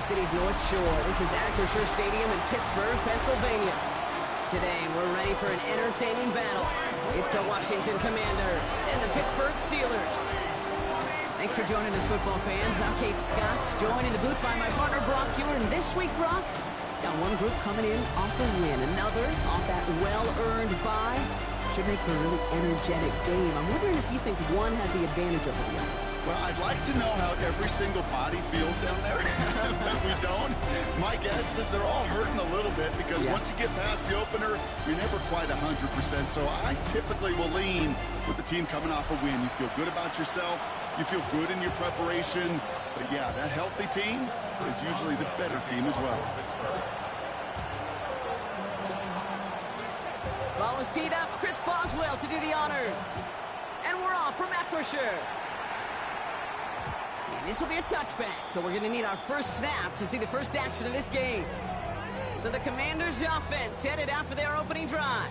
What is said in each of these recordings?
City's North Shore. This is Acrisure Stadium in Pittsburgh, Pennsylvania. Today, we're ready for an entertaining battle. It's the Washington Commanders and the Pittsburgh Steelers. Thanks for joining us, football fans. I'm Kate Scott, joined in the booth by my partner, Brock Hewer. And this week, Brock, got one group coming in off a win, another off that well-earned bye. Should make for a really energetic game. I'm wondering if you think one has the advantage over the other. Well, I'd like to know how every single body feels down there, but we don't. My guess is they're all hurting a little bit because once you get past the opener, you're never quite 100%. So I typically will lean with the team coming off a win. You feel good about yourself. You feel good in your preparation. But yeah, that healthy team is usually the better team as well. Ball is teed up. Chris Boswell to do the honors. And we're off from Acrisure. And this will be a touchback, so we're going to need our first snap to see the first action of this game. So the Commanders' offense headed out for their opening drive.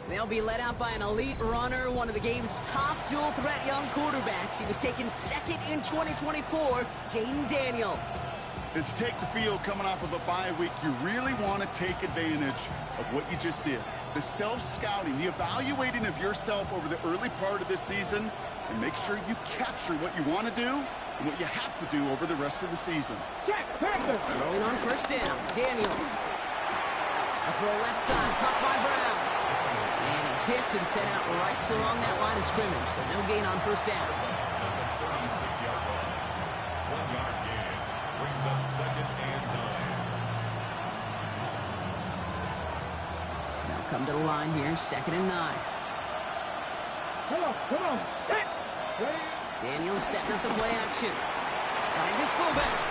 They'll be led out by an elite runner, one of the game's top dual-threat young quarterbacks. He was taken second in 2024, Jaden Daniels. As you take the field coming off of a bye week, you really want to take advantage of what you just did. The self-scouting, the evaluating of yourself over the early part of this season, and make sure you capture what you want to do and what you have to do over the rest of the season. Rolling on first down, Daniels. A throw left side, caught by Brown. And he's hit and set out right along that line of scrimmage, so no gain on first down. Now come to the line here, 2nd and 9. Come on. Daniels setting up the play action. Finds his fullback.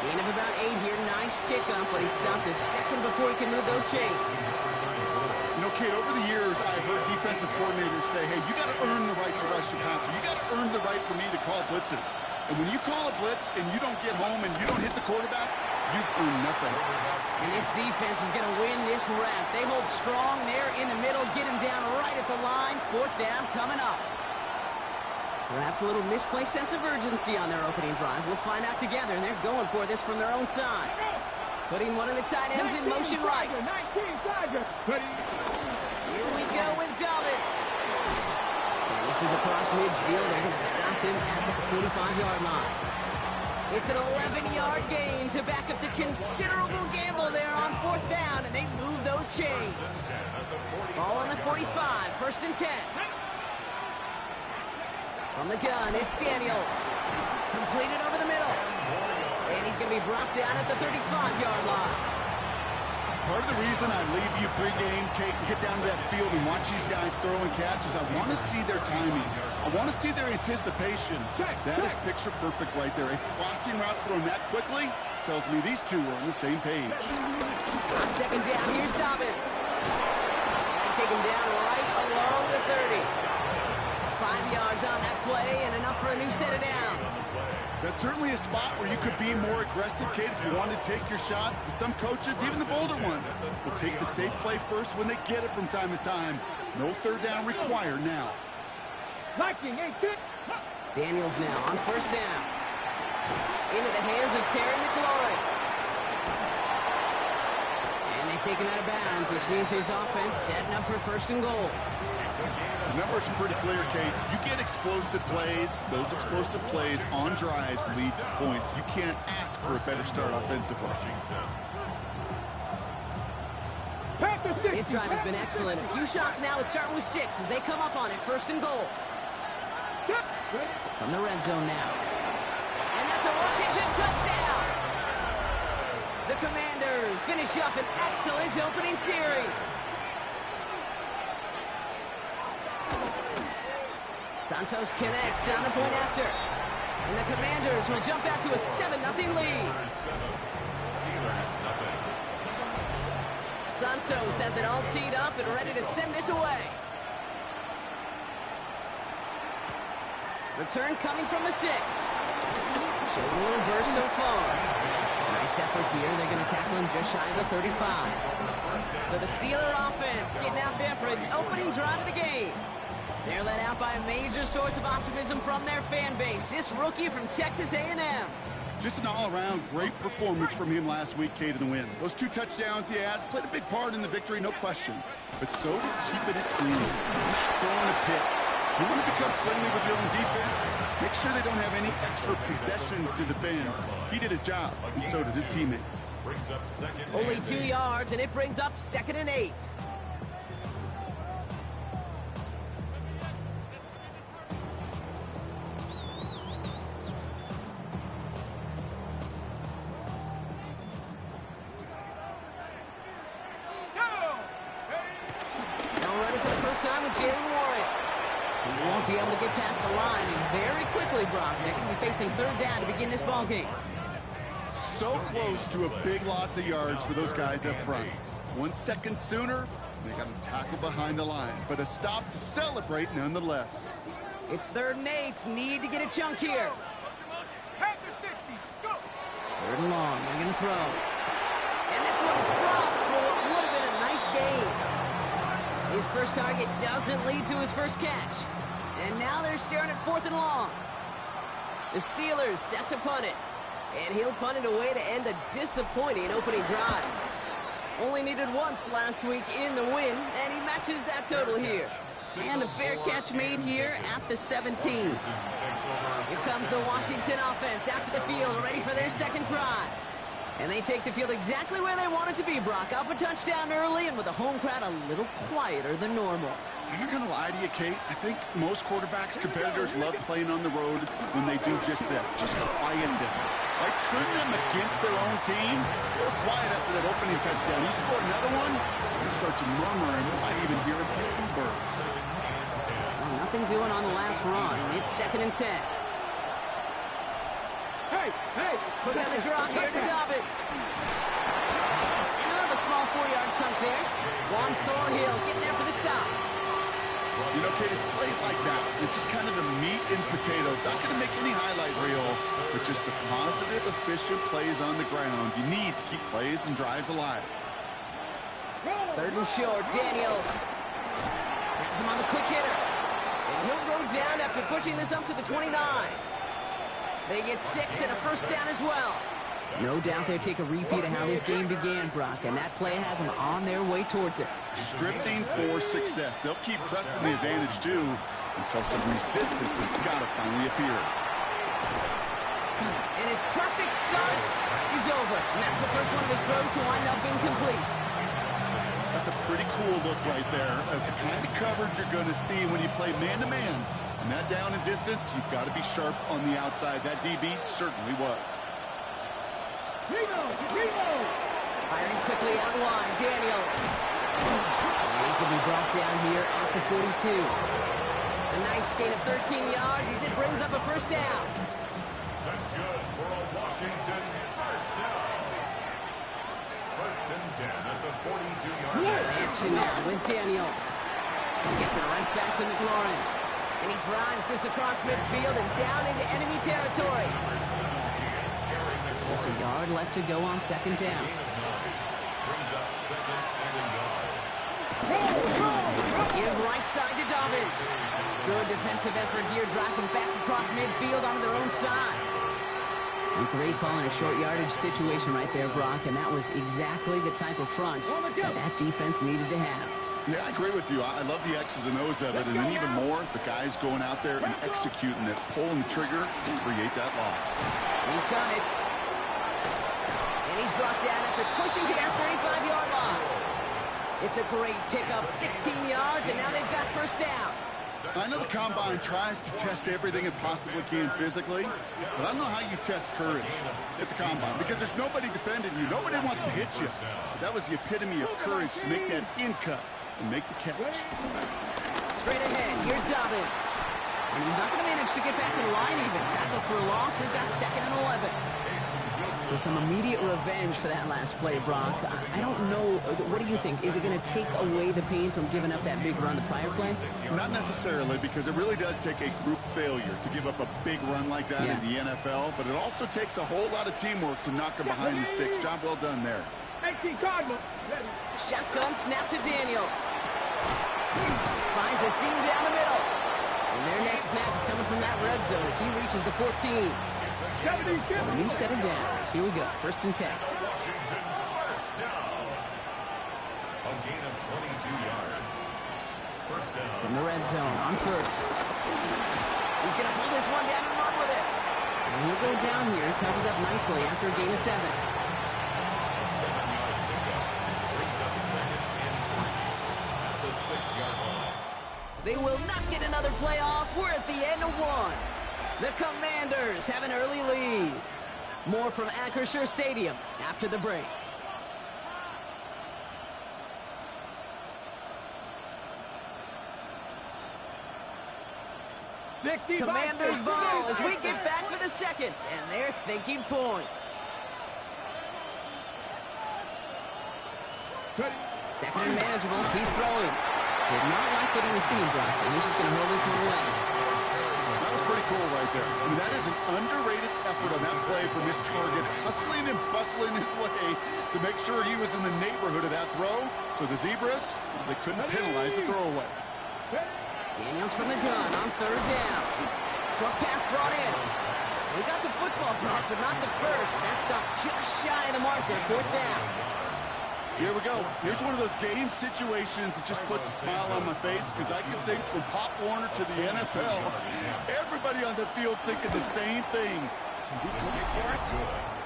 Gain of about 8 here. Nice pickup, but he stopped a second before he can move those chains. You know, Kate, over the years, I've heard defensive coordinators say, hey, you got to earn the right to rush your passer. You got to earn the right for me to call blitzes. And when you call a blitz and you don't get home and you don't hit the quarterback, you've earned nothing. And this defense is going to win this rep. They hold strong there in the middle, get him down right at the line. 4th down coming up. Perhaps a little misplaced sense of urgency on their opening drive. We'll find out together, and they're going for this from their own side. Putting one of the tight ends in motion right. Here we go with Dobbins. And this is across midfield. They're going to stop him at the 45-yard line. It's an 11-yard gain to back up the considerable gamble there on 4th down, and they move those chains. Ball on the 45, 1st and 10. From the gun, it's Daniels. Completed over the middle. And he's going to be brought down at the 35-yard line. Part of the reason I leave you pregame, Kate, and get down to that field and watch these guys throw and catch is I want to see their timing. I want to see their anticipation. That is picture perfect right there. A crossing route thrown that quickly tells me these two are on the same page. On 2nd down, here's Dobbins. And they take him down right along the 30. 5 yards on that play and enough for a new set of downs. That's certainly a spot where you could be more aggressive, Kate, if you want to take your shots. And some coaches, even the bolder ones, will take the safe play first when they get it from time to time. No 3rd down required now. Daniels now on 1st down. Into the hands of Terry McLaurin. And they take him out of bounds, which means his offense setting up for 1st and goal. The numbers are pretty clear, Kate. You get explosive plays. Those explosive plays on drives lead to points. You can't ask for a better start offensively. This drive has been excellent. A few shots now. It's starting with 6 as they come up on it. 1st and goal. From the red zone now. And that's a Washington touchdown. The Commanders finish up an excellent opening series. Santos connects on the point after. And the Commanders will jump out to a 7-0 lead. Santos has it all teed up and ready to send this away. Return coming from the 6. Showing a little burst so far. Nice effort here. They're going to tackle him just shy of the 35. So the Steeler offense getting out there for its opening drive of the game. They're led out by a major source of optimism from their fan base. This rookie from Texas A&M. Just an all-around great performance from him last week, Kate, in the win. Those 2 touchdowns he had played a big part in the victory, no question. But so did keeping it clean, not throwing a pick. You want to become friendly with your own defense? Make sure they don't have any extra possessions to defend. He did his job, and so did his teammates. Only 2 yards, and it brings up 2nd and 8. He won't be able to get past the line, and very quickly, Brock, they're going to be facing 3rd down to begin this ball game. So close to a big loss of yards for those guys up front. 1 second sooner, they got to tackle behind the line, but a stop to celebrate nonetheless. It's 3rd and 8. Need to get a chunk here. 3rd and long. They're going to throw. And this one's dropped for what would have been a nice gain. His first target doesn't lead to his first catch. And now they're staring at 4th and long. The Steelers set to punt it. And he'll punt it away to end a disappointing opening drive. Only needed once last week in the win, and he matches that total here. And a fair catch made here at the 17. Here comes the Washington offense after the field, ready for their 2nd drive. And they take the field exactly where they want it to be, Brock. Up a touchdown early, and with the home crowd a little quieter than normal. I'm not going to lie to you, Kate. I think most quarterbacks, competitors love playing on the road when they do just this. Just quiet them. By turning them against their own team, they were quiet after that opening touchdown. You score another one, they start to murmur, and you might even hear a few birds. Well, nothing doing on the last run. It's 2nd and 10. Hey! Put on the drop here to Dobbins. And a small 4-yard chunk there. Juan Thornhill getting there for the stop. You know, Kate, it's plays like that. It's just kind of the meat and potatoes. Not going to make any highlight reel, but just the positive, efficient plays on the ground. You need to keep plays and drives alive. 3rd and short, Daniels. Has him on the quick hitter. And he'll go down after pushing this up to the 29. They get 6 and a first down as well. No doubt they take a repeat of how this game began, Brock, and that play has them on their way towards it. Scripting for success. They'll keep pressing the advantage, too, until some resistance has got to finally appear. And his perfect start is over. And that's the first one of his throws to wind up incomplete. That's a pretty cool look right there. The kind of coverage you're going to see when you play man-to-man. And that down and distance, you've got to be sharp on the outside. That DB certainly was. Firing quickly out wide, Daniels. And he's going to be brought down here at the 42. A nice gain of 13 yards as it brings up a first down. That's good for a Washington first down. 1st and 10 at the 42-yard line. Action now with Daniels. He gets it right back to McLaurin. And he drives this across midfield and down into enemy territory. Just a yard left to go on 2nd down. Brings up 2nd and a yard. Give right side to Dobbins. Good defensive effort here. Drives him back across midfield onto their own side. A great call in a short yardage situation right there, Brock. And that was exactly the type of front that defense needed to have. Yeah, I agree with you. I love the X's and O's of it. And then even more, the guys going out there and executing it, pulling the trigger to create that loss. He's got it. And he's brought down after pushing to that 35-yard line. It's a great pickup, 16 yards, and now they've got first down. I know the Combine tries to test everything it possibly can physically, but I don't know how you test courage at the Combine because there's nobody defending you. Nobody wants to hit you. But that was the epitome of courage to make that in-cut and make the catch. Straight ahead, here's Dobbins. And he's not going to manage to get back to the line even. Tackle for a loss. We've got 2nd and 11. So some immediate revenge for that last play, Brock. I don't know. What do you think? Is it going to take away the pain from giving up that big run the prior play? Not necessarily, because it really does take a group failure to give up a big run like that in the NFL. But it also takes a whole lot of teamwork to knock them behind the sticks. Job well done there. Shotgun snap to Daniels. Finds a seam down the middle. And their next snap is coming from that red zone as he reaches the 14. So a new set of downs. Here we go. 1st and 10. Washington, first down. A gain of 22 yards. First down. In the red zone on 1st. He's going to pull this one down and run with it. And he'll go down here. Covers up nicely after a gain of 7. A 7-yard pickup brings up 2nd and 3 at the 6-yard line. They will not get another play off. We're at the end of 1. The Commanders have an early lead. More from Acrisure Stadium after the break. Commanders ball as we get back for the second, and they're thinking points. 2nd and manageable. He's throwing. Did not like what he was seeing, Johnson. He's just going to hold this one away. That was pretty cool right there. I mean, that is an underrated effort on that play from his target, hustling and bustling his way to make sure he was in the neighborhood of that throw. So the Zebras, they couldn't penalize the throwaway. Daniels from the gun on 3rd down. Short pass brought in. We got the football back, but not the first. That stopped just shy of the marker. 4th down. Here we go. Here's one of those game situations that just puts a smile on my face because I can think from Pop Warner to the NFL, everybody on the field thinking the same thing. Can we go for it?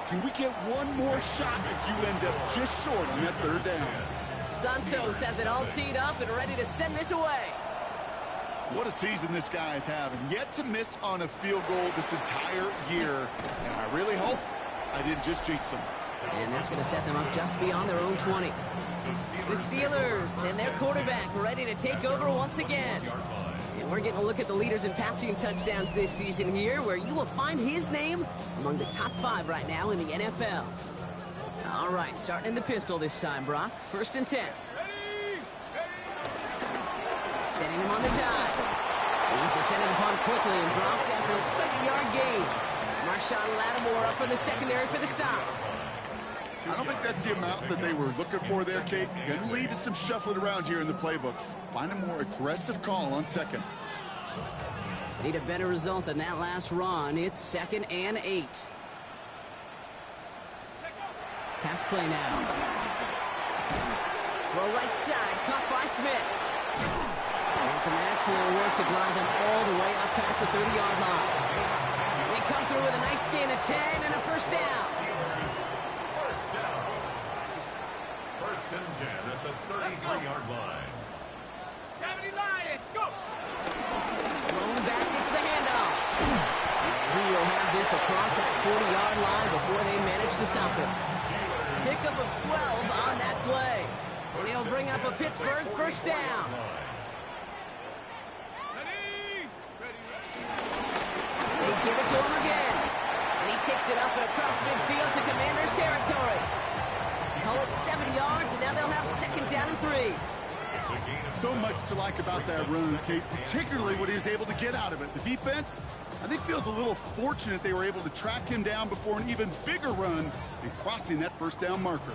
Can we get one more shot if you end up just short on that 3rd down? Santos has it all teed up and ready to send this away. What a season this guy is having. Yet to miss on a field goal this entire year. And I really hope I didn't just jinx him. And that's going to set them up just beyond their own 20. The Steelers and their quarterback ready to take over once again. And we're getting a look at the leaders in passing touchdowns this season here, where you will find his name among the top 5 right now in the NFL. All right, starting in the pistol this time, Brock. 1st and 10. Setting him on the dive. He's descended upon quickly and dropped after it looks like a yard gain. Marshawn Lattimore up for the secondary for the stop. I don't think that's the amount that they were looking for there, Kate. Going to lead to some shuffling around here in the playbook. Find a more aggressive call on 2nd. Need a better result than that last run. It's 2nd and 8. Pass play now. Throw right side, caught by Smith. And some excellent work to drive them all the way up past the 30-yard line. They come through with a nice gain of 10 and a 1st down. First down. 1st and 10 at the 33-yard line. 70 Lions, go! Thrown back, it's the handoff. And he will have this across that 40-yard line before they manage to stop him. Pickup of 12 on that play. And he'll bring up a Pittsburgh 1st down. They give it to him again. And he takes it up and across midfield to Commanders territory. Oh, it's 70 yards, and now they'll have 2nd down and 3. So much to like about that run, Kate, particularly what he was able to get out of it. The defense, I think, feels a little fortunate they were able to track him down before an even bigger run and crossing that 1st down marker.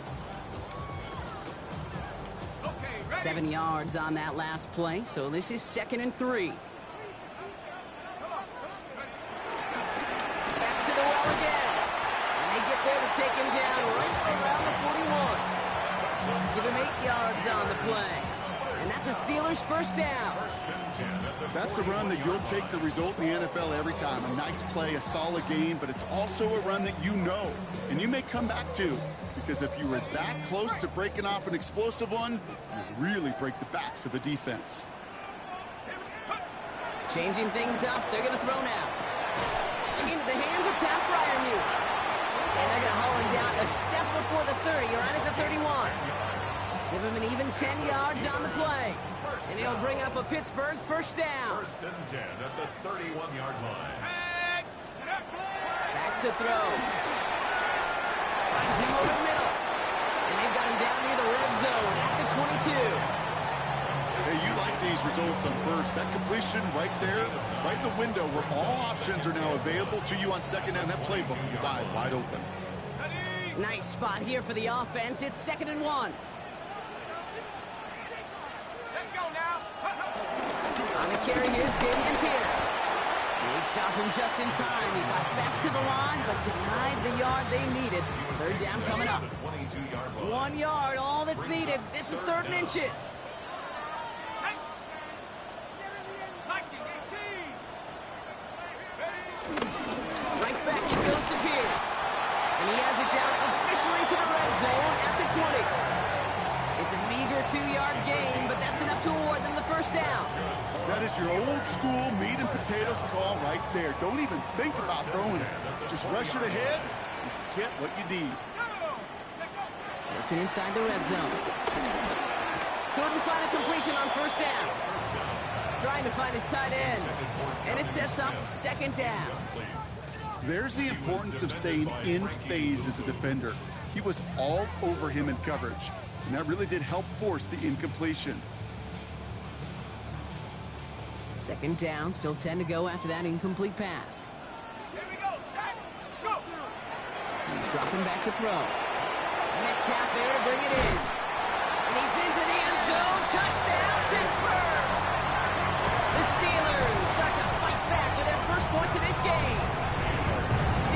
7 yards on that last play, so this is 2nd and 3. Back to the well again. And they get there to take him down right around the 41. Give him 8 yards on the play. And that's a Steelers 1st down. That's a run that you'll take the result in the NFL every time. A nice play, a solid game, but it's also a run that you know, and you may come back to. Because if you were that close to breaking off an explosive one, you really break the backs of a defense. Changing things up, they're going to throw now. Into the hands of Pat Fryermuth. And they're going to haul him down a step before the 30, or right at the 31. Give him an even 10 yards on the play. And he'll bring up a Pittsburgh 1st down. 1st and 10 at the 31-yard line. Back to throw. Finds him over the middle. And they've got him down near the red zone at the 22. Hey, you like these results on 1st. That completion right there, right in the window where all options are now available to you on 2nd down. That playbook wide open. Nice spot here for the offense. It's 2nd and 1. Let's go now. On the carry, here's Dameon Pierce. They stopped him just in time. He got back to the line, but denied the yard they needed. Third down coming up. 1 yard, all that's needed. This is 3rd and inches. Right back it goes to Pierce. And he has it down officially to the red zone at the 20. It's a meager 2-yard gain, but that's enough to award them the first down. That is your old school meat and potatoes call right there. Don't even think about throwing it. Just rush it ahead and get what you need. Working inside the red zone. Couldn't find a completion on first down. Trying to find his tight end. And it sets up 2nd down. There's the importance of staying in phase as a defender. He was all over him in coverage, and that really did help force the incompletion. 2nd down, still 10 to go after that incomplete pass. Here we go, set, let's go. He's dropping back to throw. Metcalf there to bring it in. And he's into the end zone. Touchdown, Pittsburgh! The Steelers start to fight back with their first points of this game.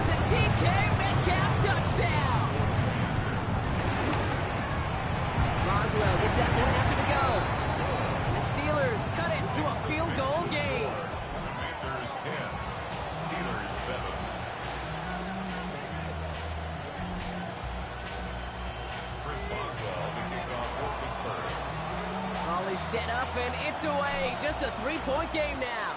It's a DK Metcalf touchdown. Roswell gets that point after to go. The Steelers cut it to a field goal game. Commanders 10, Steelers 7. Chris Boswell, the kickoff for Pittsburgh. Ball is set up and it's away. Just a 3-point game now.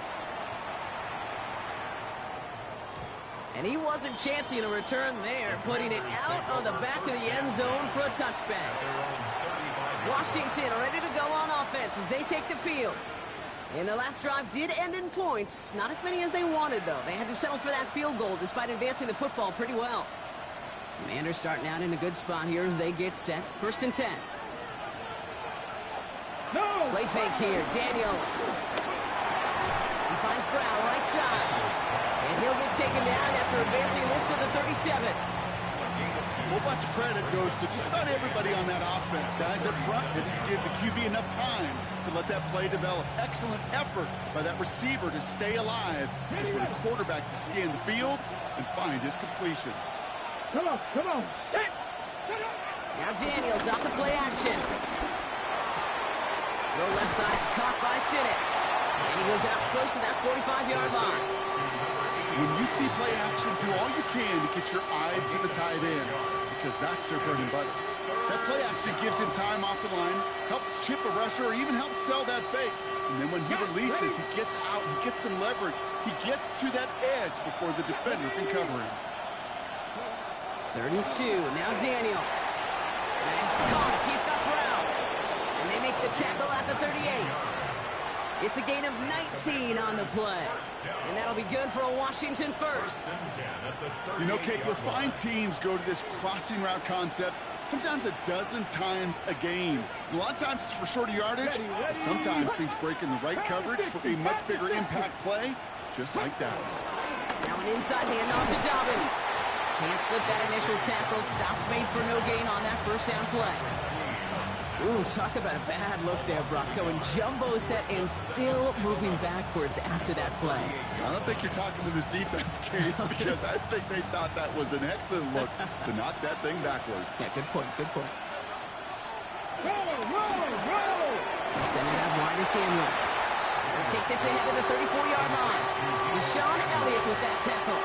And he wasn't chancing a return there, putting it out on the back of the end zone for a touchback. Washington ready to go on offense as they take the field. And their last drive did end in points. Not as many as they wanted, though. They had to settle for that field goal despite advancing the football pretty well. Commanders starting out in a good spot here as they get set. 1st and 10. No! Play fake here. Daniels. He finds Brown right side. And he'll get taken down after advancing this to the 37. A whole bunch of credit goes to just about everybody on that offense. Guys up front didn't give the QB enough time to let that play develop. Excellent effort by that receiver to stay alive and for the quarterback to scan the field and find his completion. Come on, come on. Now Daniels off the play action. Low left side's caught by Sinnott. And he goes out close to that 45-yard line. When you see play action, do all you can to get your eyes to the tight end, because that's their bread and butter. That play action gives him time off the line, helps chip a rusher, or even helps sell that fake. And then when he releases, he gets out, he gets some leverage. He gets to that edge before the defender can cover him. It's 3rd and 2. Now Daniels. And he's caught. He's got Brown. And they make the tackle at the 38. It's a gain of 19 on the play. And that'll be good for a Washington first. You know, Kate, you'll find teams go to this crossing route concept sometimes a dozen times a game. A lot of times it's for shorter yardage. But sometimes teams break in the right coverage for a much bigger impact play, just like that. Now an inside handoff to Dobbins. Can't slip that initial tackle. Stops made for no gain on that first down play. Ooh, talk about a bad look there, Brock. Going jumbo set and still moving backwards after that play. I don't think you're talking to this defense, Kate, because I think they thought that was an excellent look to knock that thing backwards. Yeah, good point, good point. Roll! Send it out wide to Samuel. They'll take this ahead to the 34-yard line. Deshaun Elliott with that tackle.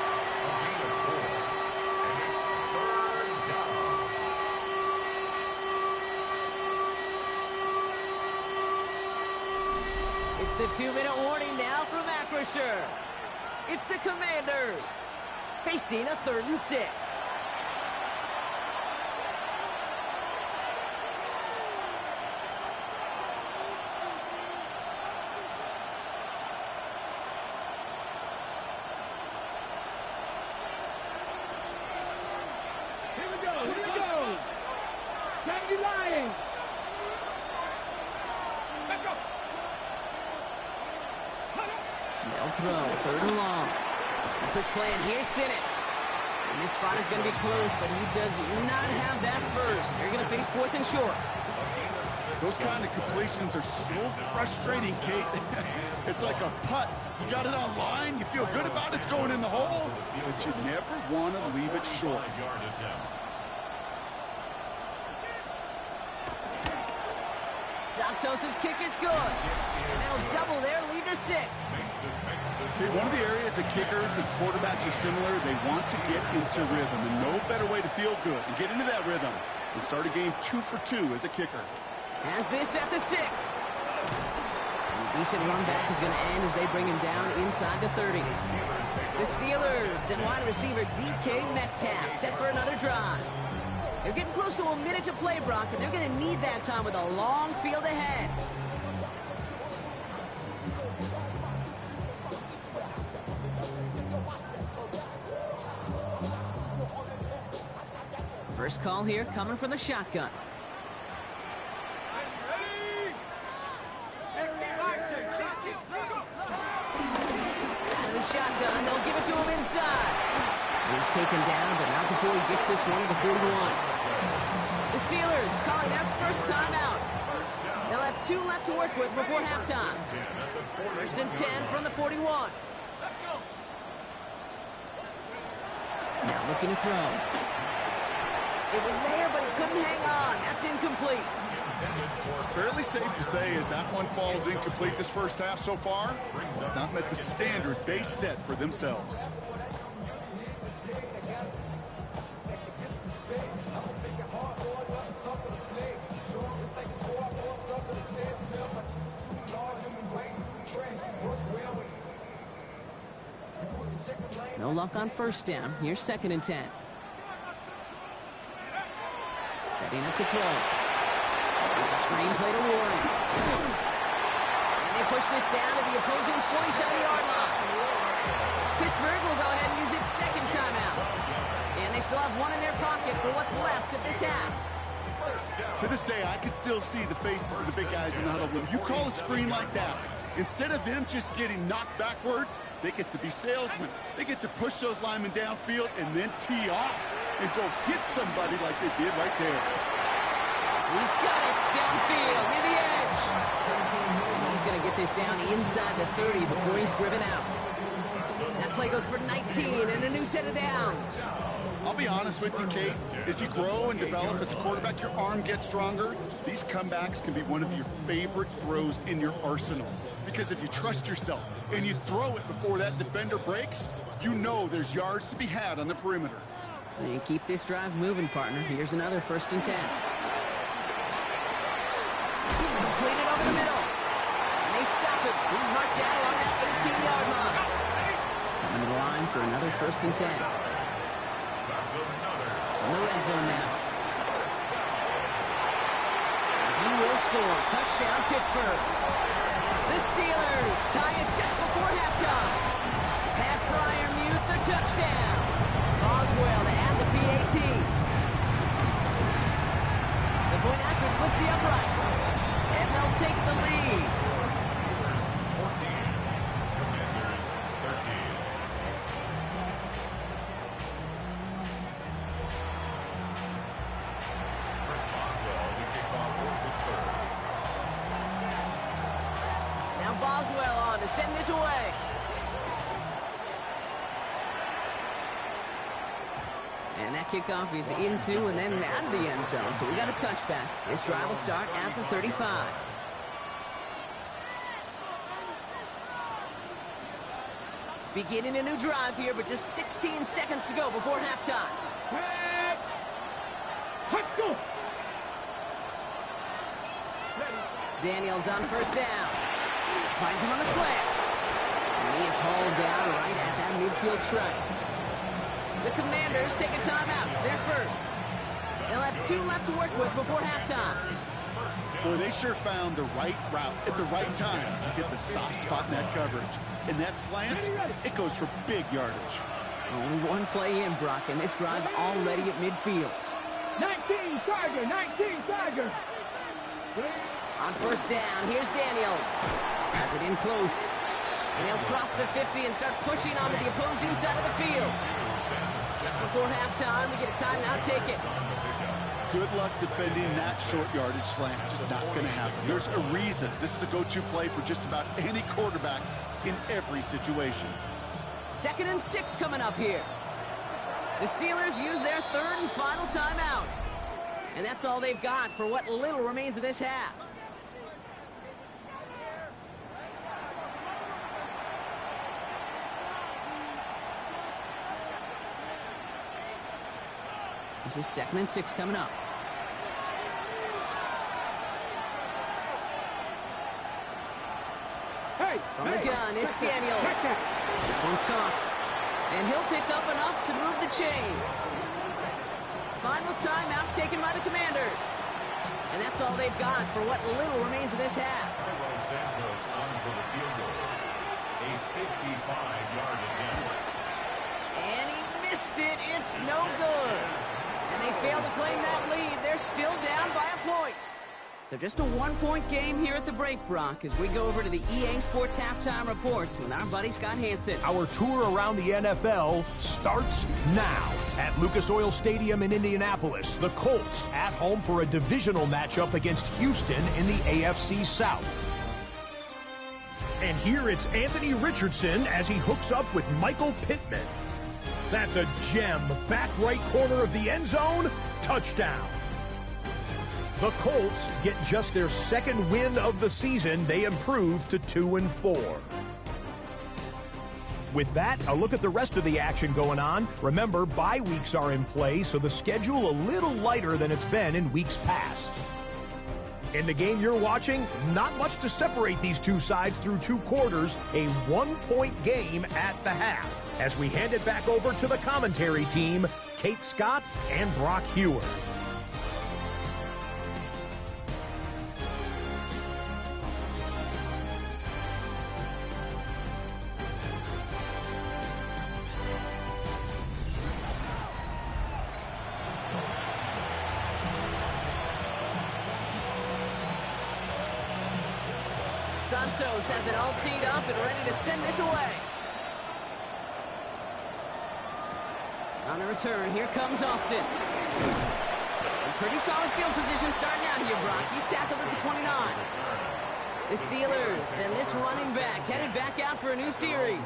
The 2-minute warning now from Acrisure. It's the Commanders facing a 3rd and 6. Here we go. Can't be lying. Back up. They'll throw, 3rd and long. Quick slant, here's Sinnott. And this spot is going to be close, but he does not have that first. They're going to face 4th and short. Those kind of completions are so frustrating, Kate. It's like a putt. You got it on line, you feel good about it, it's going in the hole, but you never want to leave it short. Santos' kick is good, and that'll double their lead to 6. See, one of the areas that kickers and quarterbacks are similar, they want to get into rhythm, and no better way to feel good and get into that rhythm than start a game 2 for 2 as a kicker. Has this at the 6. And a decent run back is going to end as they bring him down inside the 30. The Steelers and wide receiver DK Metcalf set for another drive. They're getting close to a minute to play, Brock, and they're going to need that time with a long field ahead. First call here coming from the shotgun. Out of the shotgun, they'll give it to him inside. He's taken down, but not before he gets this one to the 41. The Steelers calling their first timeout. They'll have 2 left to work with before halftime. First and 10 from the 41. Now looking to throw. It was there, but he couldn't hang on. That's incomplete. Fairly safe to say as that one falls incomplete this first half so far, it's not met the standard they set for themselves. No luck on first down. Here's 2nd and 10. Setting up to throw. It's a screen play to Warren. And they push this down to the opposing 47-yard line. Pittsburgh will go ahead and use its 2nd timeout. And they still have 1 in their pocket for what's left of this half. To this day, I can still see the faces of the big guys in the huddle. When you call a screen like that, instead of them just getting knocked backwards, they get to be salesmen. They get to push those linemen downfield and then tee off and go hit somebody like they did right there. He's got it downfield near the edge. And he's going to get this down inside the 30 before he's driven out. That play goes for 19 and a new set of downs. I'll be honest with you, Kate. As you grow and develop as a quarterback, your arm gets stronger. These comebacks can be one of your favorite throws in your arsenal. Because if you trust yourself and you throw it before that defender breaks, you know there's yards to be had on the perimeter. And keep this drive moving, partner. Here's another 1st and 10. Completed over the middle. And they stop it. He's marked down along that 18-yard line. Coming to the line for another 1st and 10. In the red zone now. He will score. Touchdown, Pittsburgh. The Steelers tie it just before halftime. Pat Fryermuth the touchdown. Boswell to add the PAT. The point after splits the uprights. And they'll take the lead. 14. Commanders 13. Chris Boswell, the kickoff for Pittsburgh. Now Boswell on to send this away. And that kickoff is into and then out of the end zone. So we got a touchback. This drive will start at the 35. Beginning a new drive here, but just 16 seconds to go before halftime. Daniels on first down. Finds him on the slant. And he is hauled down right at that midfield stripe. The Commanders take a timeout. They're first. They'll have 2 left to work with before halftime. Boy, they sure found the right route at the right time to hit the soft spot in that coverage. And that slant, it goes for big yardage. Only 1 play in, Brock, and this drive already at midfield. 19 Tiger, 19 Tiger. On first down, here's Daniels. Has it in close. And he'll cross the 50 and start pushing onto the opposing side of the field. Just before halftime, we get a timeout taken. Good luck defending that short yardage slant. Just not going to happen. There's a reason. This is a go-to play for just about any quarterback in every situation. 2nd and 6 coming up here. The Steelers use their 3rd and final timeout. And that's all they've got for what little remains of this half. This is 2nd and 6 coming up. From the gun, it's Daniels. This one's caught. And he'll pick up enough to move the chains. Final timeout taken by the Commanders. And that's all they've got for what little remains of this half. Santos on for the field goal. A 55-yard attempt. And he missed it. It's no good. And they fail to claim that lead. They're still down by a point. So just a 1-point game here at the break, Brock, as we go over to the EA Sports Halftime Reports with our buddy Scott Hansen. Our tour around the NFL starts now. At Lucas Oil Stadium in Indianapolis, the Colts at home for a divisional matchup against Houston in the AFC South. And here it's Anthony Richardson as he hooks up with Michael Pittman. That's a gem. Back right corner of the end zone. Touchdown. The Colts get just their 2nd win of the season. They improve to 2-4. With that, a look at the rest of the action going on. Remember, bye weeks are in play, so the schedule a little lighter than it's been in weeks past. In the game you're watching, not much to separate these two sides through 2 quarters. A 1-point game at the half. As we hand it back over to the commentary team, Kate Scott and Brock Hewer. Santos has it all teed up and ready to send this away. On the return, here comes Austin. A pretty solid field position starting out here, Brock. He's tackled at the 29. The Steelers and this running back headed back out for a new series.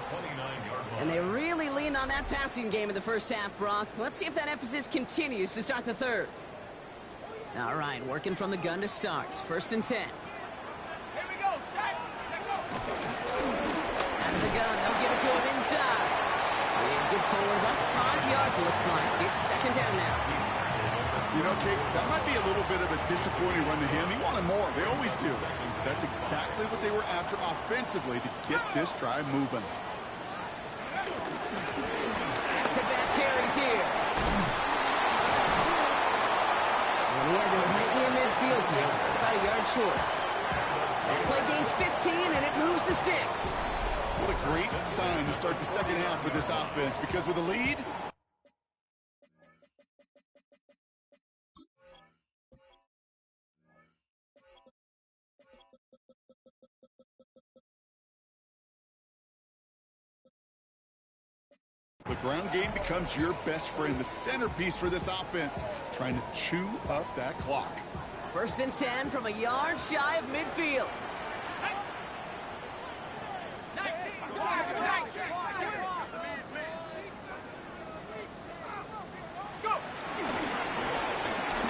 And they really leaned on that passing game in the first half, Brock. Let's see if that emphasis continues to start the 3rd. All right, working from the gun to start. 1st and 10. Out of the gun, they'll give it to him inside. And good forward, about 5 yards it looks like. It's 2nd down now. You know, Kate, that might be a little bit of a disappointing run to him. He wanted more. They always do. That's exactly what they were after offensively to get this drive moving. Back-to-back carries here. And he has it right near midfield here. It's about a yard short. That play gains 15, and it moves the sticks. What a great sign to start the 2nd half with this offense, because with a lead, the ground game becomes your best friend, the centerpiece for this offense, trying to chew up that clock. 1st and 10 from a yard shy of midfield.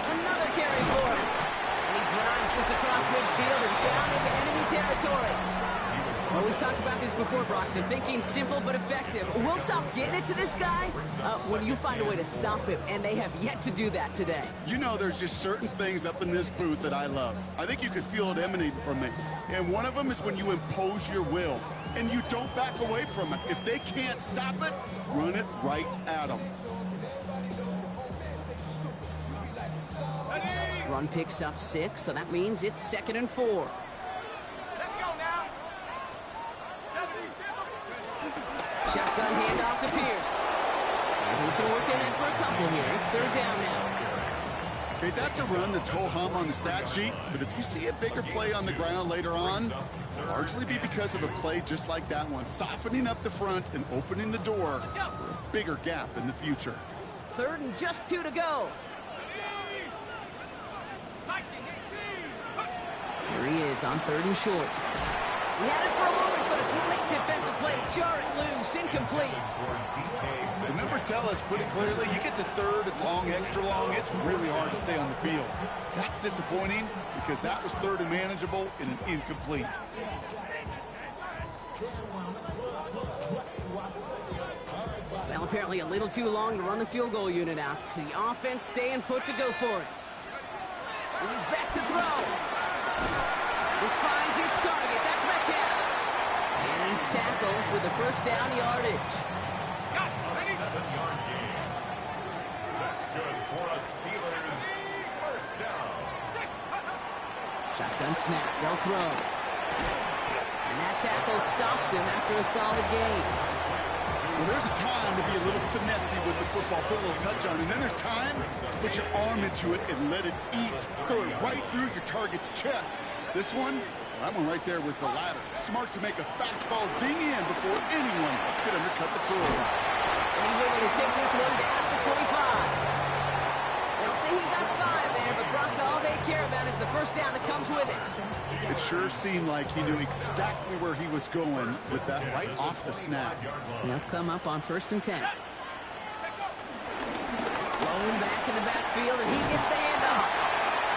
Another carry for him. And he drives this across midfield and down into enemy territory. Well, we've talked about this before, Brock. The thinking's simple but effective. We'll stop getting it to this guy when you find a way to stop him, and they have yet to do that today. You know, there's just certain things up in this booth that I love. I think you could feel it emanating from me. And one of them is when you impose your will, and you don't back away from it. If they can't stop it, run it right at them. Run picks up 6, so that means it's 2nd and 4. Shotgun handoff to Pierce. And he's going to work in it for a couple here. It's 3rd down now. Okay, that's a run that's ho-hum on the stat sheet, but if you see a bigger play on the ground later on, it'll largely be because of a play just like that one, softening up the front and opening the door for a bigger gap in the future. 3rd and just 2 to go. Here he is on 3rd and short. He had it for a moment, but a great defensive play to jar it loose. Incomplete. The numbers tell us pretty clearly, you get to 3rd and long, extra long, it's really hard to stay on the field. That's disappointing because that was 3rd and manageable in an incomplete. Well, apparently a little too long to run the field goal unit out. The offense staying put to go for it. He's back to throw. This finds its target. That's Metcalf. And he's tackled with the first down yardage. 7-yard gain. That's good for a Steelers first down. Shotgun snap. They'll throw. And that tackle stops him after a solid gain. Well, there's a time to be a little finessey with the football, put a little touch on it. And then there's time to put your arm into it and let it eat. Throw it right through your target's chest. This one, well, that one right there was the latter. Smart to make a fastball zing in before anyone could undercut the curve. And he's able to take this one down to the 25. They'll say he got 5 there, but Brock, all they care about is the first down that comes with it. It sure seemed like he knew exactly where he was going with that right off the snap. They'll come up on 1st and 10. Rolling back in the backfield, and he gets the handoff.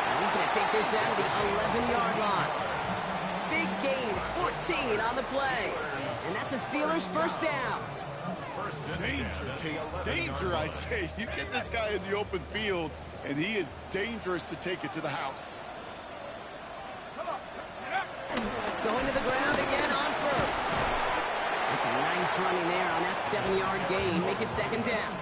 And he's going to take this down to the 11-yard line. Big gain, 14 on the play. And that's a Steelers first down. Danger, Kate. Danger, I say. You get this guy in the open field, and he is dangerous to take it to the house. Going to the ground again on 1st. That's a nice running there on that 7-yard gain. Make it 2nd down.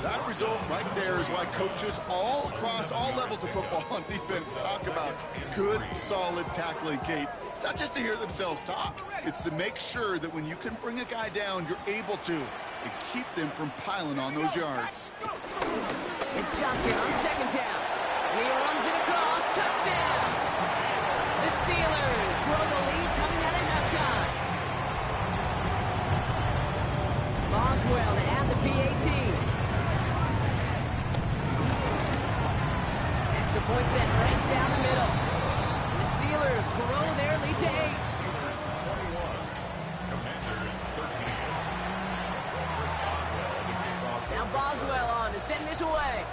That result right there is why coaches all across all levels of football on defense talk about good, solid tackling, Kate. It's not just to hear themselves talk. It's to make sure that when you can bring a guy down, you're able to and keep them from piling on those yards. It's Johnson on 2nd down. And he runs it across. Touchdown! The Steelers grow the lead coming out at halftime. Boswell to add the PAT. Extra point set right down the middle. And the Steelers grow their lead to 8. Commanders 13. Now Boswell on to send this away.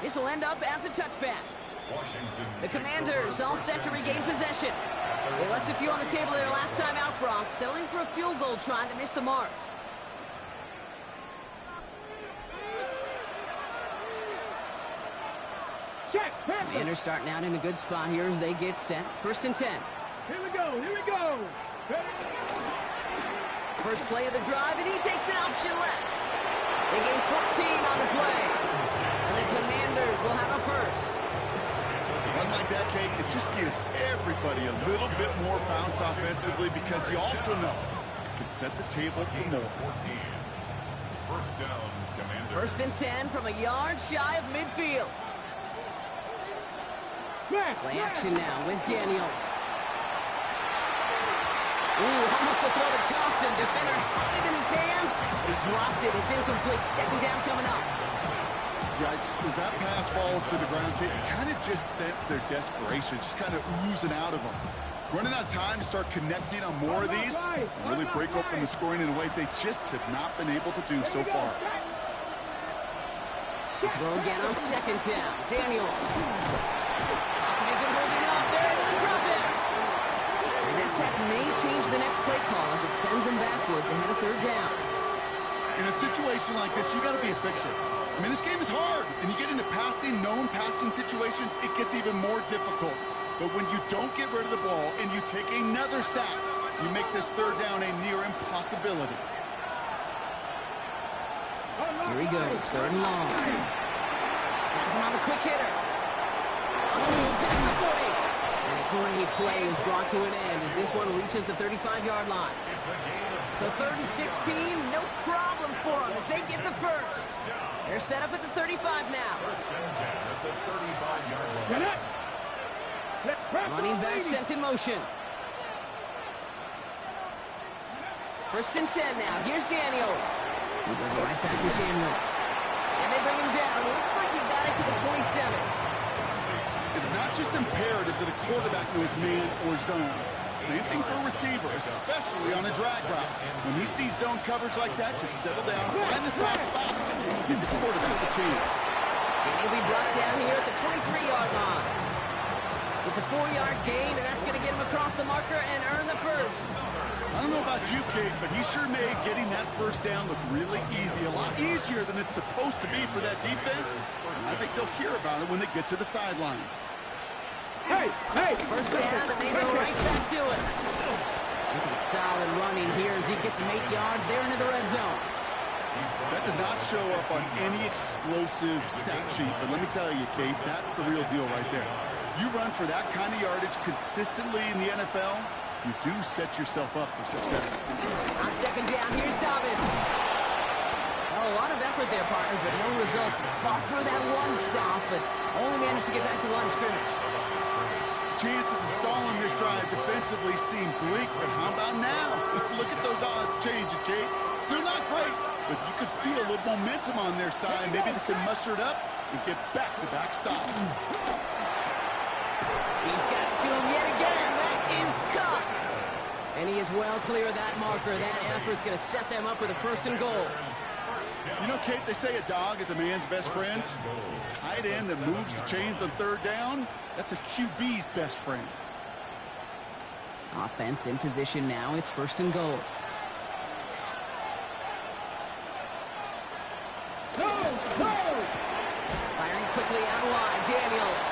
This will end up as a touchback. The Commanders all set to regain possession. They left a few on the table their last time out, Brock, settling for a field goal trying to miss the mark. Commanders starting out in a good spot here as they get set. 1st and 10. Here we go, here we go. First play of the drive, and he takes an option left. They gain 14 on the play. And the Commanders will have a first. One like that, Kate, it just gives everybody a little bit more bounce offensively because you also know it can set the table for more. 14. First down, Commanders. 1st and 10 from a yard shy of midfield. Play action now with Daniels. Ooh, almost a throw to Costin. Defender had it in his hands. He dropped it. It's incomplete. 2nd down coming up. Yikes, as that pass falls to the ground, Kate, you kind of just sense their desperation, just kind of oozing out of them. Running out of time to start connecting on more of these and really break open the scoring in a way they just have not been able to do so far. Throw again on 2nd down. Daniels. Isn't holding up. They're able to drop it. And that sack may change the next play call as it sends them backwards ahead of 3rd down. In a situation like this, you got to be a fixer. I mean, this game is hard, and you get into known passing situations, it gets even more difficult. But when you don't get rid of the ball and you take another sack, you make this 3rd down a near impossibility. Here he goes, 3rd and long. Has him on the quick hitter. Oh, past the 40. And a great play is brought to an end as this one reaches the 35-yard line. So 3rd and 16, no problem for them as they get the first. They're set up at the 35 now. Running back sent in motion. 1st and 10 now. Here's Daniels. He goes right back to Samuel. And they've bring him down. Looks like he got it to the 27. It's not just imperative that a quarterback knows man or zone. Same thing for a receiver, especially on a drag route. When he sees zone coverage like that, just settle down, find the soft spot, and give your quarterback a chance. And he'll be brought down here at the 23-yard line. It's a 4-yard gain, and that's going to get him across the marker and earn the first. I don't know about you, Kate, but he sure made getting that first down look really easy. A lot easier than it's supposed to be for that defense. I think they'll hear about it when they get to the sidelines. Hey! First down, and they go right back to it. Into the solid running here as he gets him 8 yards there into the red zone. That does not show up on any explosive stat sheet, but let me tell you, Kate, that's the real deal right there. You run for that kind of yardage consistently in the NFL, you do set yourself up for success. On second down, here's Dobbins. Oh, a lot of effort there, partner, but no results. Fought through that one stop, but only managed to get back to the line of scrimmage. Chances of stalling this drive defensively seem bleak, but how about now? Look at those odds changing, Kate. Still not great, but you could feel a little momentum on their side. Maybe they can muster it up and get back-to-back stops. He's got it to him yet again. That is caught. And he is well clear of that marker. That effort's going to set them up with a first and goal. You know, Kate, they say a dog is a man's best friend. Tight end that moves the chains on third down, that's a QB's best friend. Offense in position now. It's first and goal. No! Firing quickly out wide, Daniels.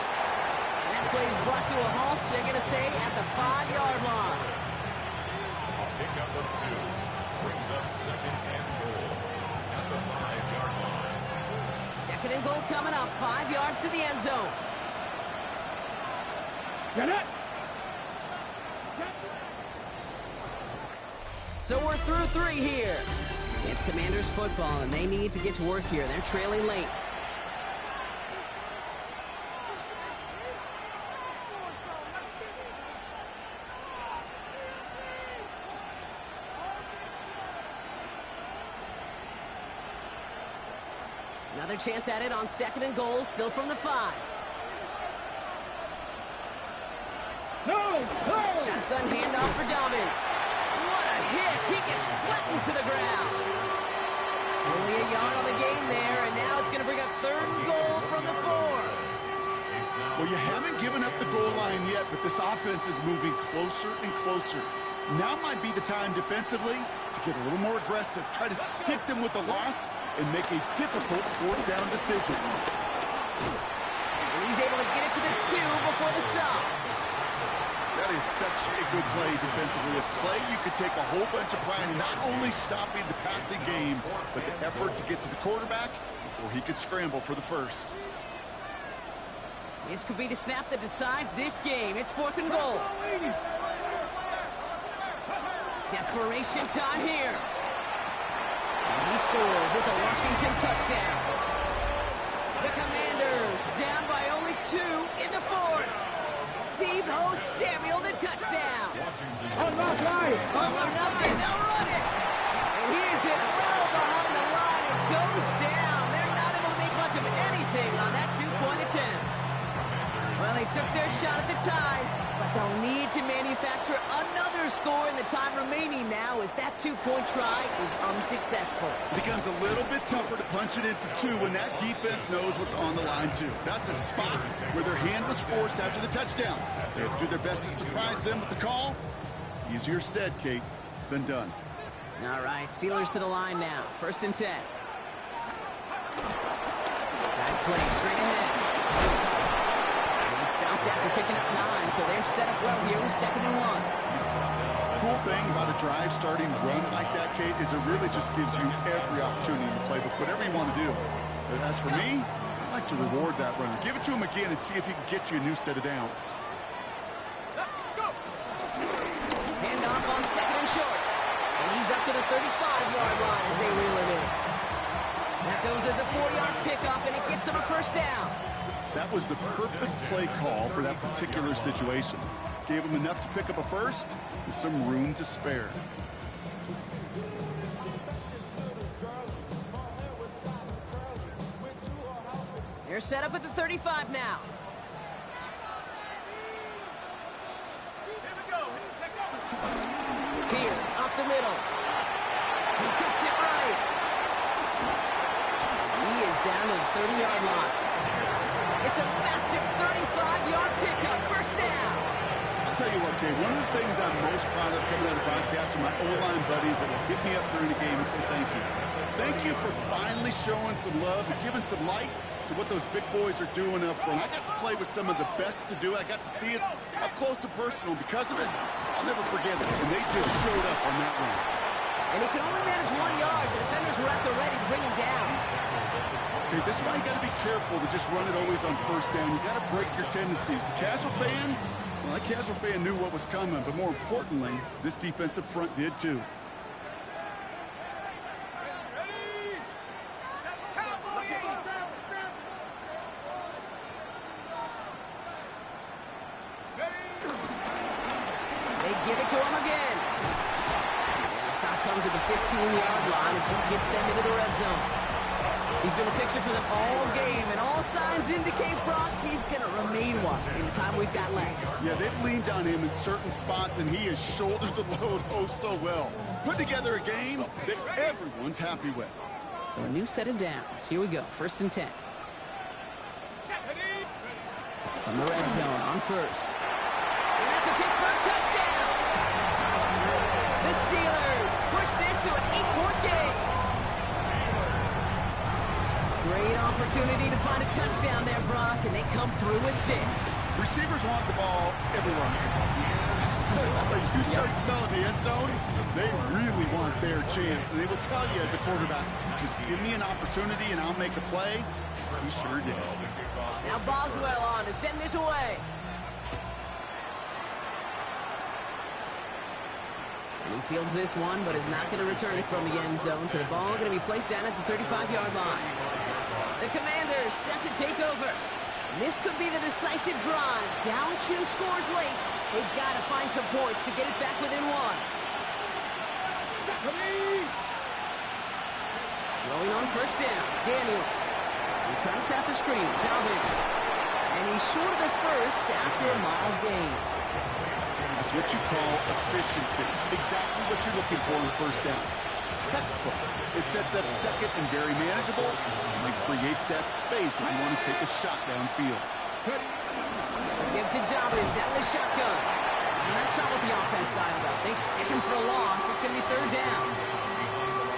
And that play is brought to a halt, so they're going to say at the 5-yard line. A pickup of 2 brings up second and goal at the 5-yard line. Second and goal coming up. 5 yards to the end zone. Get it! So we're through 3 here. It's Commanders football, and they need to get to work here. They're trailing late. Another chance at it on second and goal, still from the 5. No! Shotgun handoff for Dobbins. What a hit! He gets flattened to the ground. Only a yard on the game there, and now it's going to bring up third and goal from the 4. Well, you haven't given up the goal line yet, but this offense is moving closer and closer. Now might be the time defensively to get a little more aggressive, try to stick them with the loss, and make a difficult fourth down decision. And he's able to get it to the 2 before the stop. That is such a good play defensively. A play you could take a whole bunch of pride in not only stopping the passing game, but the effort to get to the quarterback before he could scramble for the first. This could be the snap that decides this game. It's fourth and goal. Desperation time here. And he scores. It's a Washington touchdown. The Commanders down by only 2 in the 4th. Deebo Samuel, the touchdown. On my line! All or nothing, they'll run it. And he is hit well behind the line and goes down. They're not able to make much of anything on that 2-point attempt. Well, they took their shot at the time, but they'll need to manufacture another score in the time remaining now as that 2-point try is unsuccessful. It becomes a little bit tougher to punch it into 2 when that defense knows what's on the line, too. That's a spot where their hand was forced after the touchdown. They have to do their best to surprise them with the call. Easier said, Kate, than done. All right, Steelers to the line now. First and 10. Dive play straight ahead. Stopped after picking up 9, so they're set up well here with second and 1. Cool thing about a drive starting run like that, Kate, is it really just gives you every opportunity to play with whatever you want to do. But as for me, I like to reward that runner. Give it to him again and see if he can get you a new set of downs. Handoff on second and short. And he's up to the 35-yard line as they reel him in. That goes as a 4-yard pickup, and it gets him a first down. That was the perfect play call for that particular situation. Gave him enough to pick up a first with some room to spare. They're set up at the 35 now. Pierce up the middle. He cuts it right. He is down to the 30-yard line. It's a massive 35-yard pickup. First down. I'll tell you what, Kay, one of the things I'm most proud of coming out of the broadcast are my O-line buddies that will hit me up during the game and say thank you. Thank you for finally showing some love and giving some light to what those big boys are doing up front. I got to play with some of the best to do it. I got to see it up close and personal. Because of it, I'll never forget it. And they just showed up on that run. And he can only manage 1 yard. The defenders were at the ready to bring him down. Okay, this is why you got to be careful to just run it always on first down. You got to break your tendencies. The casual fan, well, that casual fan knew what was coming. But more importantly, this defensive front did too. Give it to him again. And the stop comes at the 15-yard line as he gets them into the red zone. He's been a fixture for them all game, and all signs indicate, Brock, he's going to remain one in the time we've got left. Yeah, they've leaned on him in certain spots, and he has shouldered the load oh so well. Put together a game that everyone's happy with. So a new set of downs. Here we go, 1st and 10. From the red zone on first. And that's a Pittsburgh touchdown. The Steelers push this to an 8-point game. Great opportunity to find a touchdown there, Brock, and they come through with 6. Receivers want the ball everywhere on football field. But you start smelling the end zone, they really want their chance. And they will tell you as a quarterback, just give me an opportunity and I'll make a play. He sure did. Now Boswell on to send this away. And he fields this one, but is not going to return it from the end zone. So the ball going to be placed down at the 35-yard line. The Commanders set to take over. This could be the decisive drive. Down 2 scores late. They've got to find some points to get it back within 1. Rolling on first down, Daniels. He trying to set the screen, Dobbins. And he's short of the first after a mild gain. That's what you call efficiency. Exactly what you're looking for in first down. Textbook. It sets up second and very manageable, and it creates that space if you want to take a shot downfield. Give to Dobbins out of the shotgun. And that's not what the offense dialed up. They stick him for a loss. It's going to be 3rd down.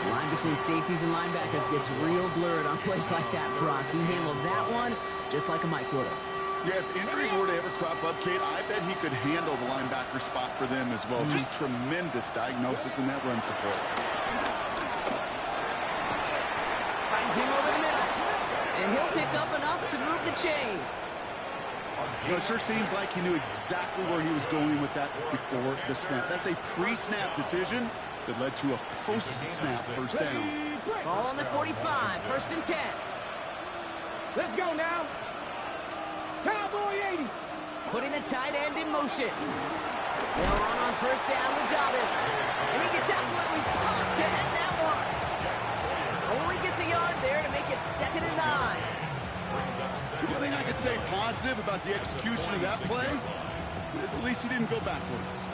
The line between safeties and linebackers gets real blurred on plays like that, Brock. He handled that one just like a Mike would have. Yeah, if injuries were to ever crop up, Kate, I bet he could handle the linebacker spot for them as well. Just tremendous diagnosis in that run support. Finds him over the middle. And he'll pick up enough to move the chains. You know, it sure seems like he knew exactly where he was going with that before the snap. That's a pre-snap decision that led to a post-snap first down. Ball on the 45, 1st and 10. Let's go now. Cowboy 80. Putting the tight end in motion. They'll run on first down with Dobbins. And he gets absolutely popped to end that one. Only gets a yard there to make it 2nd and 9. The only thing I could say positive about the execution of that play is at least he didn't go backwards.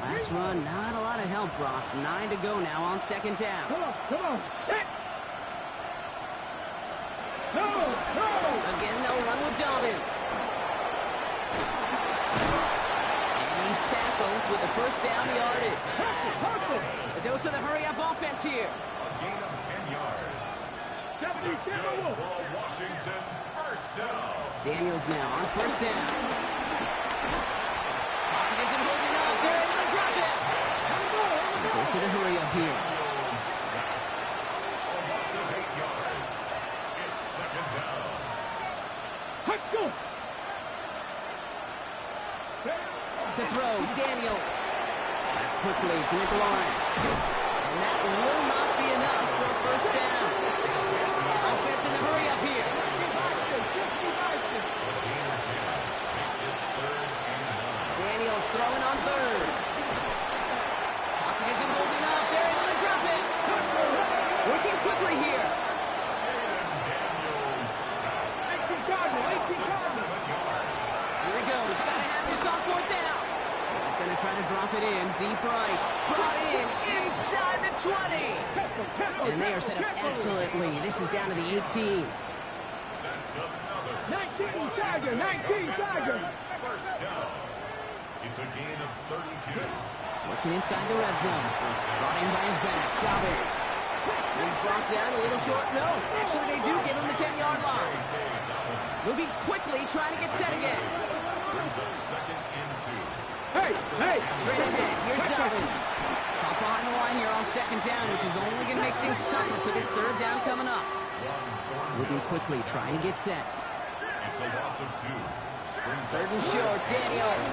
Last run, not a lot of help, Brock. 9 to go now on 2nd down. Come on. Hit. No. Again, they'll run with Dobbins. And he's tackled with the first down yardage. A dose of the hurry-up offense here. A gain of 10 yards. It's good for a Washington first down. Daniels now on first down. Pocket isn't holding up. They're able to drop it. A dose of the hurry-up here. A loss of 8 yards. It's 2nd down. Let's go. To throw, Daniels. Back quickly to McLaurin. And that will not be enough for a first down. Offense in the hurry-up here. Daniels throwing on 3rd. Pocket isn't holding up. They're able to drop it. Working quickly here. this on fourth down. He's going to try to drop it in, deep right. Brought in, inside the 20. And they are set up excellently. This is down to the 18. That's another 19 Tigers, 19 Tigers. first down. It's a gain of 32. Looking inside the red zone. Brought in by his back, Dobbins. He's brought down a little short. No, actually they do give him the 10-yard line. Moving quickly, trying to get set again. Brings up second and 2. Hey, hey. Straight ahead, here's Dobbins. Pop behind the line here on second down, which is only going to make things tougher for this third down coming up. Moving quickly, trying to get set. It's a loss of 2. Brings Third up and short, Daniels.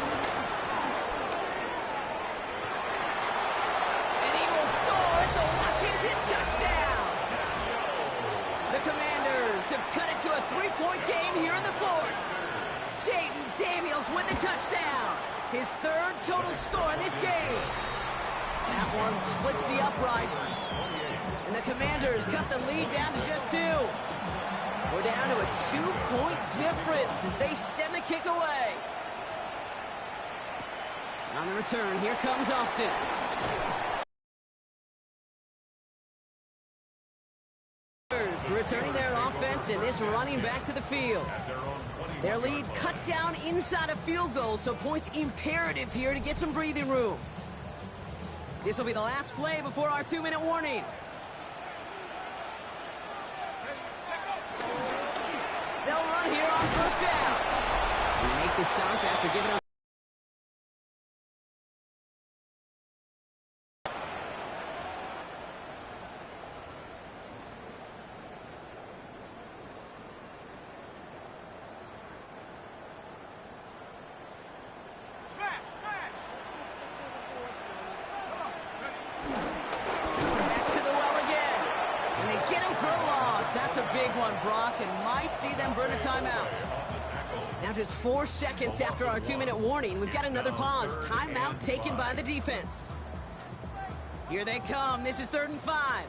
And he will score. It's a Washington touchdown. The Commanders have cut it to a 3-point game here in the fourth. Jaden Daniels with the touchdown. His third total score in this game. That one splits the uprights. And the Commanders cut the lead down to just 2. We're down to a 2-point difference as they send the kick away. On the return, here comes Austin. Returning their offense and this running back to the field. Their lead cut down inside a field goal, so points imperative here to get some breathing room. This will be the last play before our 2-minute warning. They'll run here on first down. They make the stop after giving up. That's a big one, Brock, and might see them burn a timeout. Now just 4 seconds after our 2-minute warning, we've got another pause. Timeout taken by the defense. Here they come. This is 3rd and 5.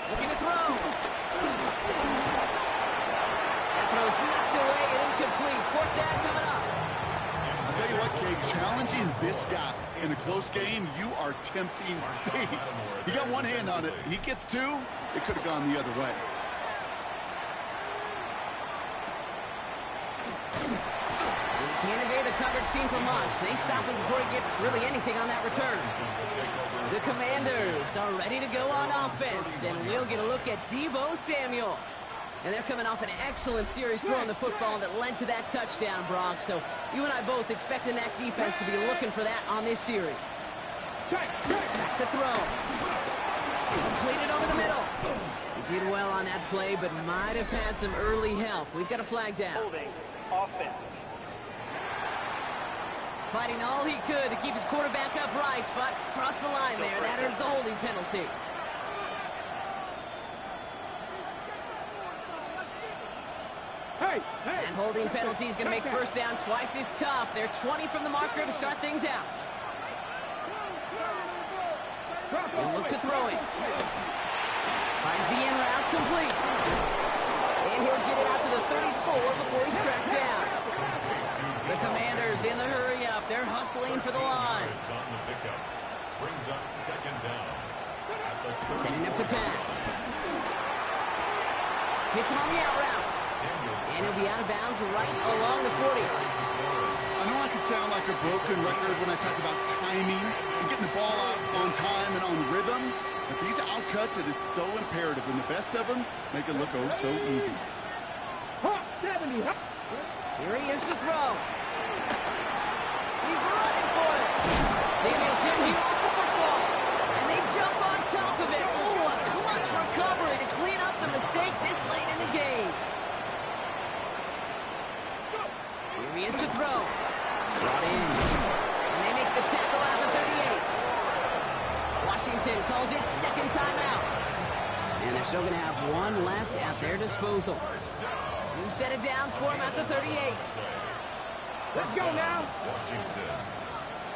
Looking to throw. That throw's knocked away and incomplete. 4th down coming up. I'll tell you what, Kate, challenging this guy in a close game, you are tempting fate. He got one hand on it. He gets 2. It could have gone the other way. He can't evade the coverage team for much. They stop him before he gets really anything on that return. The Commanders are ready to go on offense, and we'll get a look at Deebo Samuel. And they're coming off an excellent series throwing the football that led to that touchdown, Brock. So you and I both expecting that defense to be looking for that on this series. Back to throw. Completed over the middle. He did well on that play, but might have had some early help. We've got a flag down. Holding offense. Fighting all he could to keep his quarterback upright, but crossed the line there. That earns the holding penalty. And holding penalty is going to make first down twice as tough. They're 20 from the marker to start things out. He'll look to throw it. Finds the in route complete. And he'll get it out to the 34 before he's tracked down. The Commanders in the hurry up. They're hustling for the line. Brings up second down. Setting up to pass. Hits him on the out route. And he'll be out of bounds right along the 40. I know I can sound like a broken record when I talk about timing and getting the ball out on time and on rhythm, but these outcuts, it is so imperative, and the best of them make it look oh so easy. Here he is to throw. He's running for it. Daniels hit, he lost the football. And they jump on top of it. Ooh, a clutch recovery to clean up the mistake this late in the game. Here he is to throw. Brought in. And they make the tackle at the 38. Washington calls it second timeout. And they're still going to have one left at their disposal. New set of downs for him at the 38. Let's go now. Washington.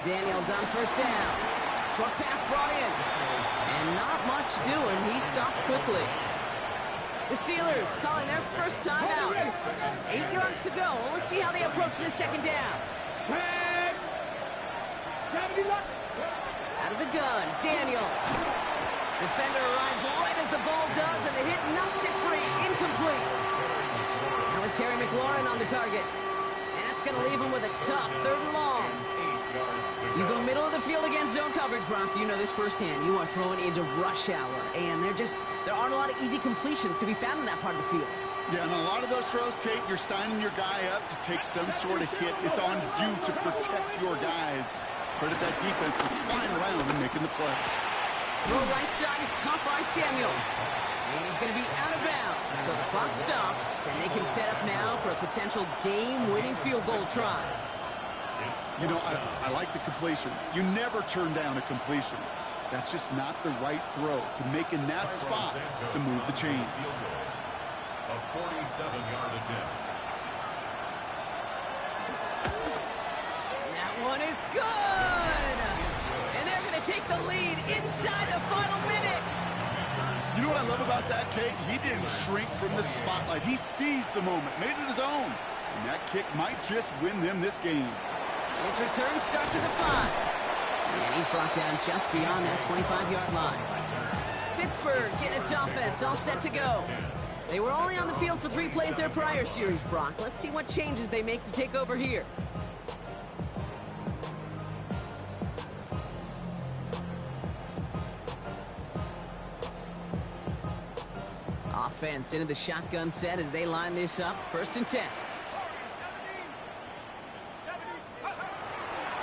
Daniels on first down. Short pass brought in. And not much doing. He stopped quickly. The Steelers calling their first time out. 8 yards to go. Well, let's see how they approach this second down. Out of the gun, Daniels. Defender arrives right as the ball does, and the hit knocks it free. Incomplete. That was Terry McLaurin on the target. And that's going to leave him with a tough 3rd and long. You go middle of the field against zone coverage, Brock. You know this firsthand. You are throwing into rush hour, and there aren't a lot of easy completions to be found in that part of the field. Yeah, and a lot of those throws, Kate, you're signing your guy up to take some sort of hit. It's on you to protect your guys. Credit that defense for flying around and making the play. Throw right side is caught by Samuel. And he's going to be out of bounds. So the clock stops, and they can set up now for a potential game-winning field goal try. You know, I like the completion. You never turn down a completion. That's just not the right throw to make in that spot to move the chains. A 47-yard attempt. That one is good! And they're going to take the lead inside the final minute. You know what I love about that, Kate? He didn't shrink from the spotlight. He seized the moment, made it his own. And that kick might just win them this game. His return starts at the 5. And he's brought down just beyond that 25-yard line. Pittsburgh getting its offense all set to go. They were only on the field for 3 plays their prior series, Brock. Let's see what changes they make to take over here. Offense into the shotgun set as they line this up. 1st and 10.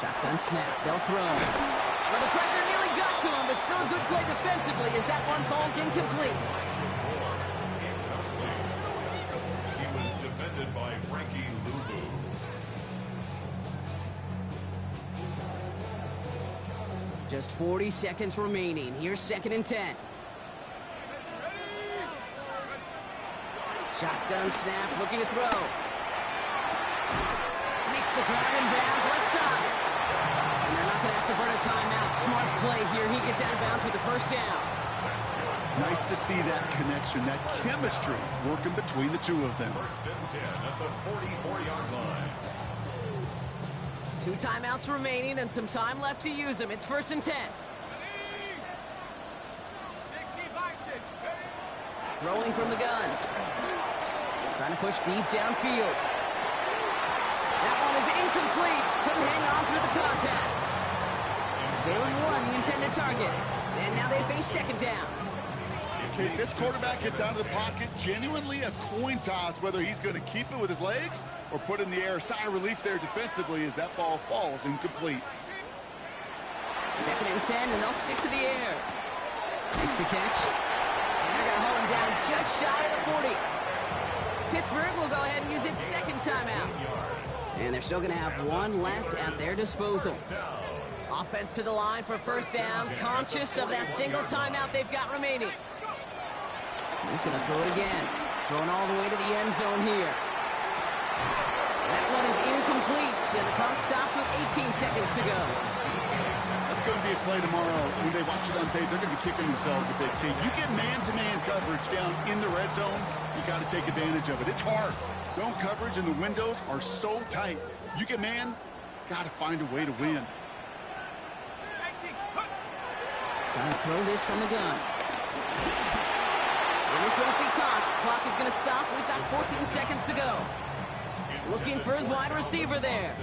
Shotgun snap. They'll throw. Well, the pressure nearly got to him, but still a good play defensively as that one falls incomplete. He was defended by Frankie Luvu. Just 40 seconds remaining. Here's 2nd and 10. Shotgun snap, looking to throw. Makes the grab in bounds, left side. And they're not going to have to burn a timeout. Smart play here. He gets out of bounds with the 1st down. Nice to see that connection, that chemistry working between the two of them. 1st and 10 at the 44-yard line. 2 timeouts remaining and some time left to use them. It's 1st and 10. Throwing from the gun. Trying to push deep downfield. That one is incomplete. Couldn't hang on through the contact. Galen won the intended target. And now they face 2nd down. Okay, this quarterback gets out of the pocket. Genuinely a coin toss whether he's going to keep it with his legs or put it in the air. Sigh of relief there defensively as that ball falls incomplete. 2nd and 10, and they'll stick to the air. Makes the catch. And they're going to hold him down just shy of the 40. Pittsburgh will go ahead and use its 2nd timeout. And they're still going to have 1 left at their disposal. Offense to the line for 1st down, conscious of that single timeout they've got remaining. He's going to throw it again. Going all the way to the end zone here. That one is incomplete, and the clock stops with 18 seconds to go. That's going to be a play tomorrow. When they watch it on tape, they're going to be kicking themselves a bit, Kate. You get man-to-man coverage down in the red zone, you got to take advantage of it. It's hard. Zone coverage and the windows are so tight. You get man, got to find a way to win. Trying to throw this from the gun. And this won't be caught. Clock is going to stop. We've got 14 seconds to go. Looking for his wide receiver there.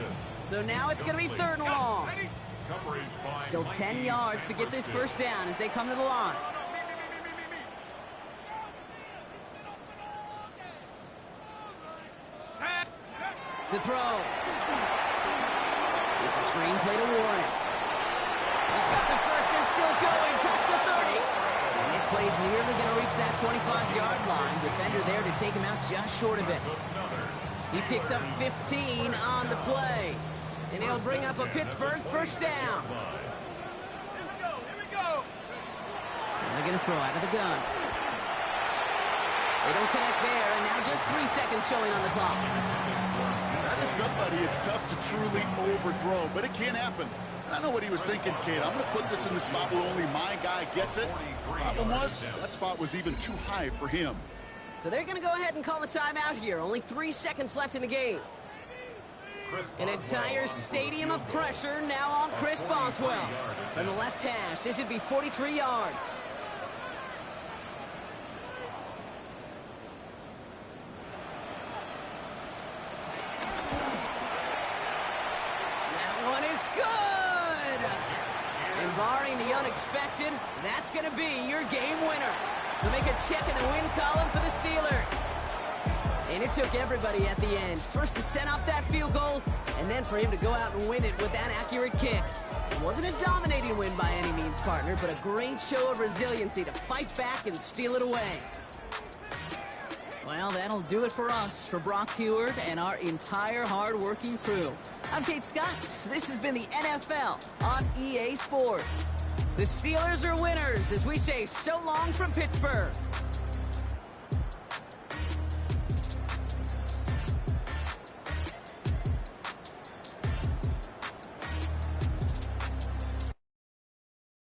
So now it's going to be 3rd and long. Still 10 yards to get this 1st down as they come to the line. To throw. It's a screen play to Warren. He's got the 1st and still going past the 30. And this play's nearly going to reach that 25-yard line. Defender there to take him out just short of it. He picks up 15 on the play. And he'll bring up a Pittsburgh 1st down. And they're going to throw out of the gun. They don't connect there, and now just 3 seconds showing on the clock. That is somebody it's tough to truly overthrow, but it can happen. I know what he was thinking, Kate. I'm going to put this in the spot where only my guy gets it. Problem was, that spot was even too high for him. So they're going to go ahead and call a timeout here. Only 3 seconds left in the game. An entire stadium of pressure now on Chris Boswell. From the left hash, this would be 43 yards. That one is good! And barring the unexpected, that's going to be your game winner. So make a check in the win column for the Steelers. And it took everybody at the end. First to set up that field goal, and then for him to go out and win it with that accurate kick. It wasn't a dominating win by any means, partner, but a great show of resiliency to fight back and steal it away. Well, that'll do it for us, for Brock Heward and our entire hard-working crew. I'm Kate Scott. This has been the NFL on EA Sports. The Steelers are winners as we say so long from Pittsburgh.